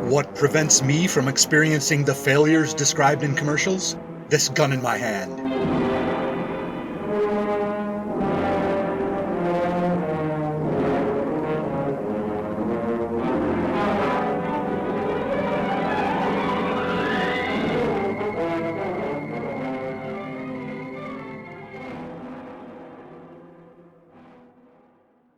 What prevents me from experiencing the failures described in commercials? This gun in my hand.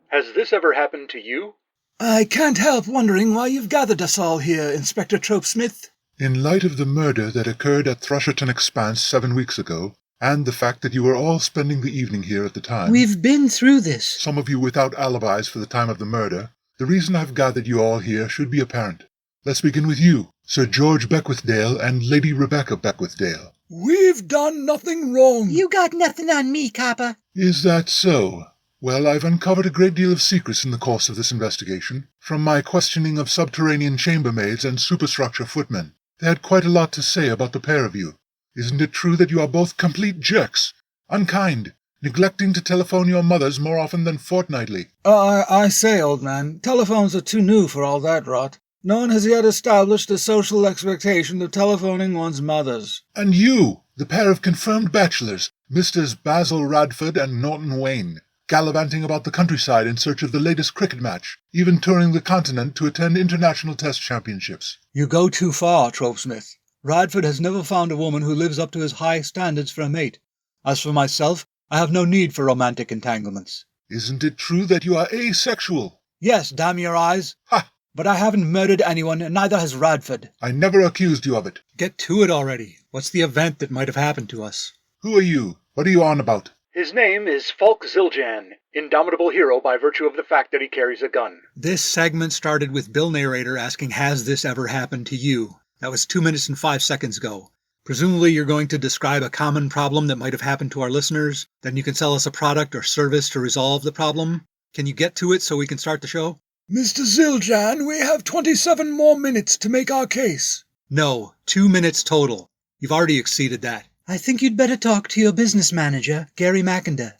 Has this ever happened to you? I can't help wondering why you've gathered us all here, Inspector Tropesmith. In light of the murder that occurred at Charters and Caldicott 7 weeks ago, and the fact that you were all spending the evening here at the time... We've been through this. Some of you without alibis for the time of the murder. The reason I've gathered you all here should be apparent. Let's begin with you, Sir George Beckwithdale and Lady Rebecca Beckwithdale. We've done nothing wrong. You got nothing on me, copper. Is that so? Well, I've uncovered a great deal of secrets in the course of this investigation, from my questioning of subterranean chambermaids and superstructure footmen. They had quite a lot to say about the pair of you. Isn't it true that you are both complete jerks? Unkind, neglecting to telephone your mothers more often than fortnightly. I say, old man, telephones are too new for all that rot. No one has yet established a social expectation of telephoning one's mothers. And you, the pair of confirmed bachelors, Misters Basil Radford and Naunton Wayne, gallivanting about the countryside in search of the latest cricket match, even touring the continent to attend international test championships. You go too far, Tropesmith. Radford has never found a woman who lives up to his high standards for a mate. As for myself, I have no need for romantic entanglements. Isn't it true that you are asexual? Yes, damn your eyes. Ha! But I haven't murdered anyone, and neither has Radford. I never accused you of it. Get to it already. What's the event that might have happened to us? Who are you? What are you on about? His name is Falk Zildjian, indomitable hero by virtue of the fact that he carries a gun. This segment started with Bill Narrator asking, has this ever happened to you? That was 2 minutes and 5 seconds ago. Presumably you're going to describe a common problem that might have happened to our listeners. Then you can sell us a product or service to resolve the problem. Can you get to it so we can start the show? Mr. Zildjian, we have 27 more minutes to make our case. No, 2 minutes total. You've already exceeded that. I think you'd better talk to your business manager, Gary McInda.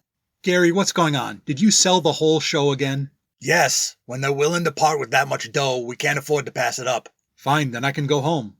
Gary, what's going on? Did you sell the whole show again? Yes. When they're willing to part with that much dough, we can't afford to pass it up. Fine, then I can go home.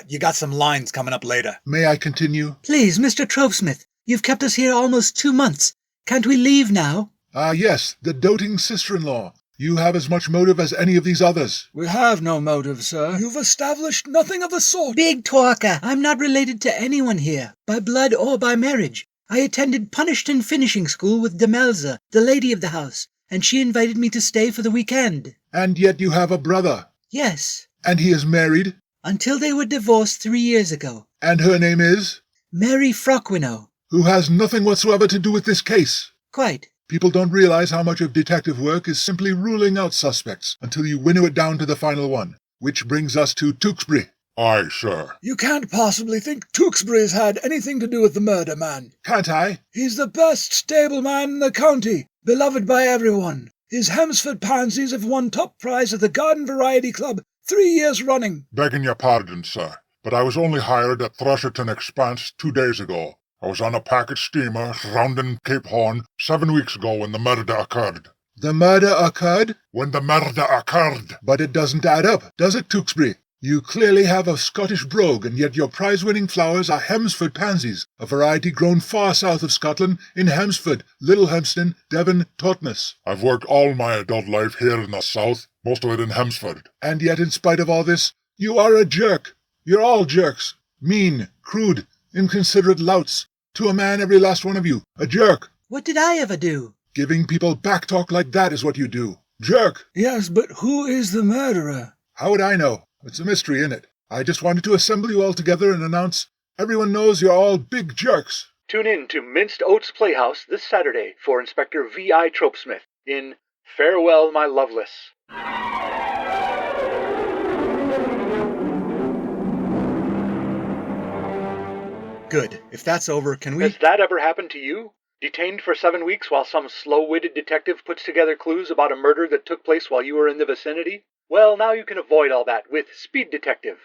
You got some lines coming up later. May I continue? Please, Mr. Tropesmith, you've kept us here almost 2 months. Can't we leave now? Yes, the doting sister-in-law. You have as much motive as any of these others. We have no motive, sir. You've established nothing of the sort. Big talker. I'm not related to anyone here, by blood or by marriage. I attended Punished Finishing School with Demelza, the lady of the house, and she invited me to stay for the weekend. And yet you have a brother. Yes. And he is married? Until they were divorced 3 years ago. And her name is? Mary Frockwinow. Who has nothing whatsoever to do with this case. Quite. People don't realize how much of detective work is simply ruling out suspects until you winnow it down to the final one. Which brings us to Tewkesbury. Aye, sir. You can't possibly think Tewkesbury's had anything to do with the murder, man. Can't I? He's the best stableman in the county, beloved by everyone. His Hemsford pansies have won top prize at the Garden Variety Club 3 years running. Begging your pardon, sir, but I was only hired at Charters and Caldicott 2 days ago. I was on a packet steamer rounding Cape Horn 7 weeks ago when the murder occurred. The murder occurred? When the murder occurred. But it doesn't add up, does it, Tewkesbury? You clearly have a Scottish brogue, and yet your prize-winning flowers are Hemsford pansies, a variety grown far south of Scotland in Hemsford, Little Hempston, Devon, Totnes. I've worked all my adult life here in the south, most of it in Hemsford. And yet, in spite of all this, you are a jerk. You're all jerks. Mean, crude, inconsiderate louts. To a man, every last one of you. A jerk. What did I ever do? Giving people back talk like that is what you do. Jerk. Yes, but who is the murderer? How would I know? It's a mystery, innit? I just wanted to assemble you all together and announce, everyone knows you're all big jerks. Tune in to Minced Oats Playhouse this Saturday for Inspector V.I. Tropesmith in Farewell, My Loveless. Good. If that's over, can we... Has that ever happened to you? Detained for 7 weeks while some slow-witted detective puts together clues about a murder that took place while you were in the vicinity? Well, now you can avoid all that with Speed Detective.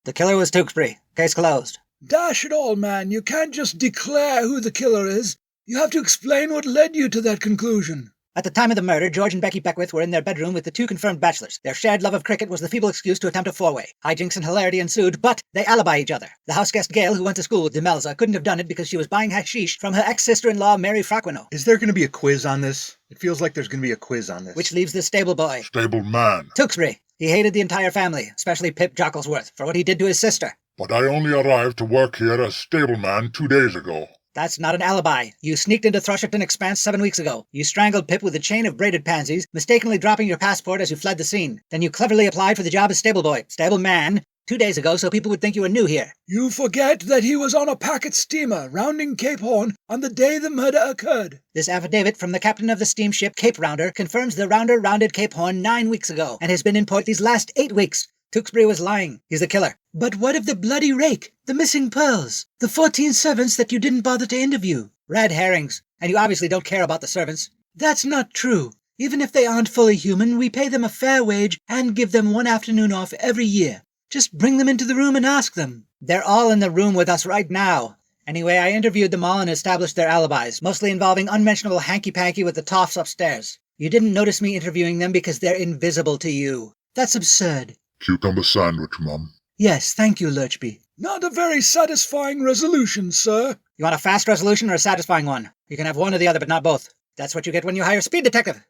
The killer was Tewkesbury. Case closed. Dash it all, man. You can't just declare who the killer is. You have to explain what led you to that conclusion. At the time of the murder, George and Becky Beckwith were in their bedroom with the two confirmed bachelors. Their shared love of cricket was the feeble excuse to attempt a four-way. Hijinks and hilarity ensued, but they alibi each other. The houseguest Gail, who went to school with Demelza, couldn't have done it because she was buying hashish from her ex-sister-in-law, Mary Fraquino. Is there going to be a quiz on this? It feels like there's going to be a quiz on this. Which leaves the stable boy. Stable man. Tewkesbury. He hated the entire family, especially Pip Jocklesworth, for what he did to his sister. But I only arrived to work here as stableman 2 days ago. That's not an alibi. You sneaked into Thrusherton Expanse 7 weeks ago. You strangled Pip with a chain of braided pansies, mistakenly dropping your passport as you fled the scene. Then you cleverly applied for the job as stableboy, stableman, 2 days ago so people would think you were new here. You forget that he was on a packet steamer rounding Cape Horn on the day the murder occurred. This affidavit from the captain of the steamship Cape Rounder confirms the Rounder rounded Cape Horn 9 weeks ago and has been in port these last 8 weeks. Tewkesbury was lying. He's the killer. But what of the bloody rake? The missing pearls? The 14 servants that you didn't bother to interview? Red herrings. And you obviously don't care about the servants. That's not true. Even if they aren't fully human, we pay them a fair wage and give them 1 afternoon off every year. Just bring them into the room and ask them. They're all in the room with us right now. Anyway, I interviewed them all and established their alibis, mostly involving unmentionable hanky-panky with the toffs upstairs. You didn't notice me interviewing them because they're invisible to you. That's absurd. Cucumber sandwich, Mum. Yes, thank you, Lurchby. Not a very satisfying resolution, sir. You want a fast resolution or a satisfying one? You can have one or the other, but not both. That's what you get when you hire Speed Detective.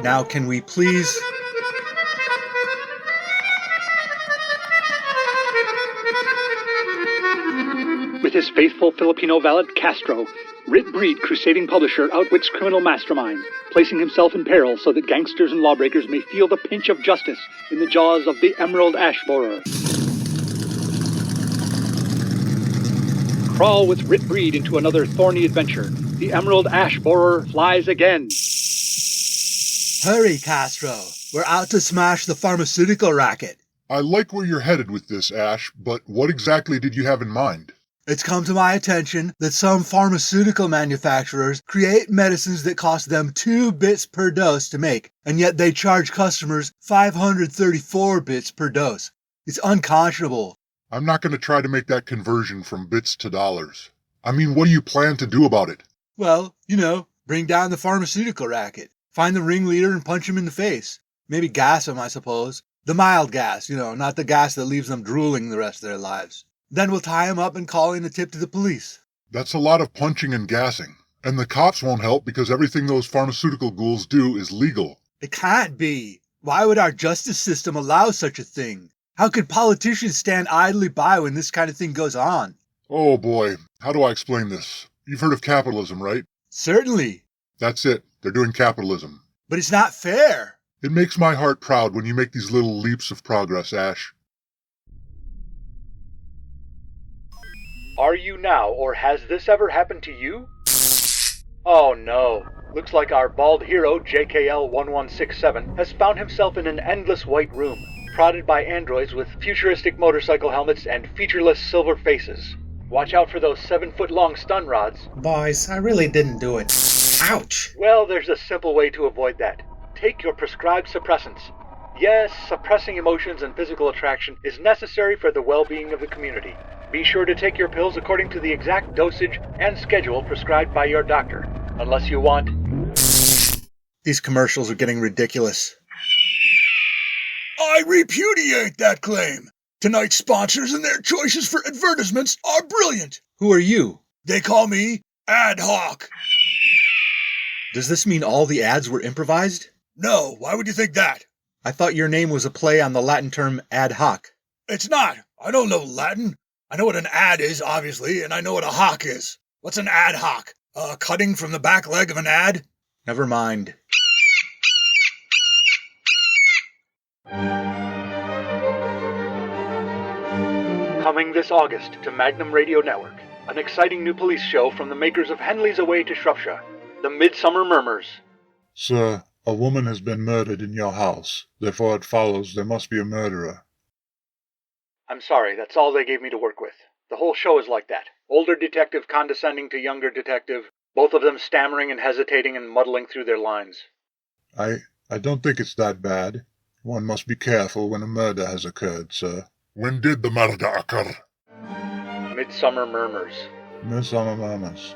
Now, can we please... With his faithful Filipino valet, Castro, Writ Breed, crusading publisher, outwits criminal masterminds, placing himself in peril so that gangsters and lawbreakers may feel the pinch of justice in the jaws of the Emerald Ash Borer. Crawl with Writ Breed into another thorny adventure. The Emerald Ash Borer flies again. Hurry, Castro. We're out to smash the pharmaceutical racket. I like where you're headed with this, Ash, but what exactly did you have in mind? It's come to my attention that some pharmaceutical manufacturers create medicines that cost them 2 bits per dose to make, and yet they charge customers 534 bits per dose. It's unconscionable. I'm not going to try to make that conversion from bits to dollars. I mean, what do you plan to do about it? Well, bring down the pharmaceutical racket. Find the ringleader and punch him in the face. Maybe gas him, I suppose. The mild gas, not the gas that leaves them drooling the rest of their lives. Then we'll tie him up and call in a tip to the police. That's a lot of punching and gassing. And the cops won't help because everything those pharmaceutical ghouls do is legal. It can't be. Why would our justice system allow such a thing? How could politicians stand idly by when this kind of thing goes on? Oh boy, how do I explain this? You've heard of capitalism, right? Certainly. That's it. They're doing capitalism. But it's not fair. It makes my heart proud when you make these little leaps of progress, Ash. Are you now, or has this ever happened to you? Oh no. Looks like our bald hero, JKL1167, has found himself in an endless white room, prodded by androids with futuristic motorcycle helmets and featureless silver faces. Watch out for those 7-foot-long stun rods. Boys, I really didn't do it. Ouch! Well, there's a simple way to avoid that. Take your prescribed suppressants. Yes, suppressing emotions and physical attraction is necessary for the well-being of the community. Be sure to take your pills according to the exact dosage and schedule prescribed by your doctor, unless you want... These commercials are getting ridiculous. I repudiate that claim. Tonight's sponsors and their choices for advertisements are brilliant. Who are you? They call me Ad Hoc. Does this mean all the ads were improvised? No, why would you think that? I thought your name was a play on the Latin term ad hoc. It's not. I don't know Latin. I know what an ad is, obviously, and I know what a hoc is. What's an ad hoc? A cutting from the back leg of an ad? Never mind. Coming this August to Magnum Radio Network, an exciting new police show from the makers of Henley's Away to Shropshire, The Midsummer Murmurs. Sir, a woman has been murdered in your house. Therefore it follows there must be a murderer. I'm sorry, that's all they gave me to work with. The whole show is like that. Older detective condescending to younger detective, both of them stammering and hesitating and muddling through their lines. I don't think it's that bad. One must be careful when a murder has occurred, sir. When did the murder occur? Midsummer Murmurs. Miss Amamas.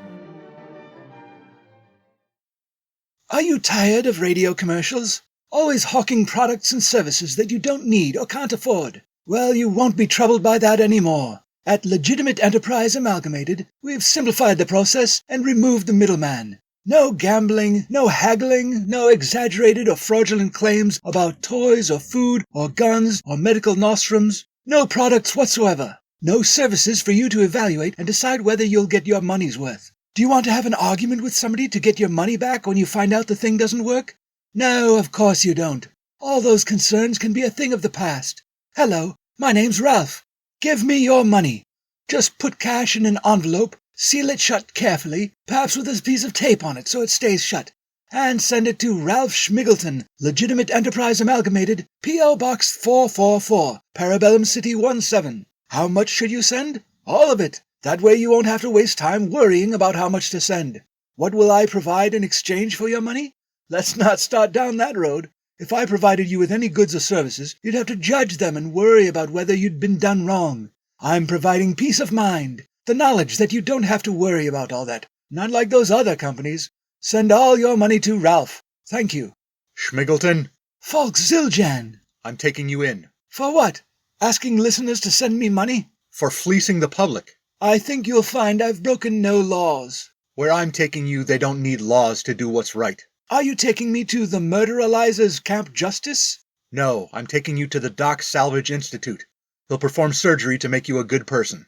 Are you tired of radio commercials? Always hawking products and services that you don't need or can't afford? Well, you won't be troubled by that anymore. At Legitimate Enterprise Amalgamated, we've simplified the process and removed the middleman. No gambling, no haggling, no exaggerated or fraudulent claims about toys or food or guns or medical nostrums. No products whatsoever. No services for you to evaluate and decide whether you'll get your money's worth. Do you want to have an argument with somebody to get your money back when you find out the thing doesn't work? No, of course you don't. All those concerns can be a thing of the past. Hello, my name's Ralph. Give me your money. Just put cash in an envelope, seal it shut carefully, perhaps with a piece of tape on it so it stays shut, and send it to Ralph Schmiggleton, Legitimate Enterprise Amalgamated, P.O. Box 444, Parabellum City 17. How much should you send? All of it. That way you won't have to waste time worrying about how much to send. What will I provide in exchange for your money? Let's not start down that road. If I provided you with any goods or services, you'd have to judge them and worry about whether you'd been done wrong. I'm providing peace of mind, the knowledge that you don't have to worry about all that, not like those other companies. Send all your money to Ralph. Thank you. Schmiggleton, Falk Zildjian. I'm taking you in. For what? Asking listeners to send me money? For fleecing the public. I think you'll find I've broken no laws. Where I'm taking you, they don't need laws to do what's right. Are you taking me to the Murderalizers Camp Justice? No, I'm taking you to the Doc Salvage Institute. They'll perform surgery to make you a good person.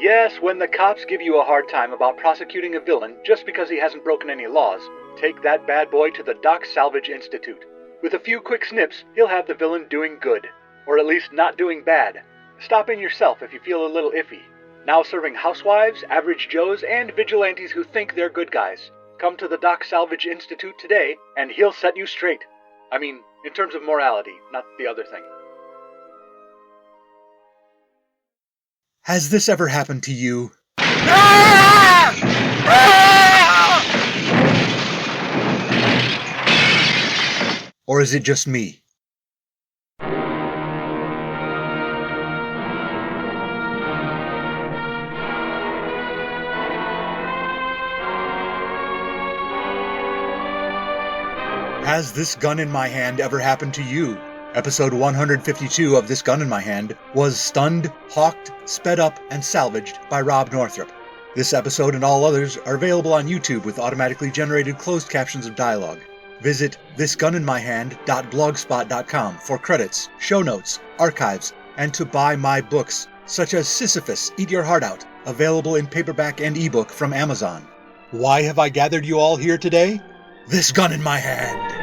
Yes, when the cops give you a hard time about prosecuting a villain just because he hasn't broken any laws, take that bad boy to the Doc Salvage Institute. With a few quick snips, he'll have the villain doing good. Or at least not doing bad. Stop in yourself if you feel a little iffy. Now serving housewives, average Joes, and vigilantes who think they're good guys. Come to the Doc Salvage Institute today, and he'll set you straight. I mean, in terms of morality, not the other thing. Has this ever happened to you? Or is it just me? Has This Gun in My Hand ever happened to you? Episode 152 of This Gun in My Hand was stunned, hawked, sped up, and salvaged by Rob Northrop. This episode and all others are available on YouTube with automatically generated closed captions of dialogue. Visit thisguninmyhand.blogspot.com for credits, show notes, archives, and to buy my books, such as Sisyphus, Eat Your Heart Out, available in paperback and ebook from Amazon. Why have I gathered you all here today? This gun in my hand.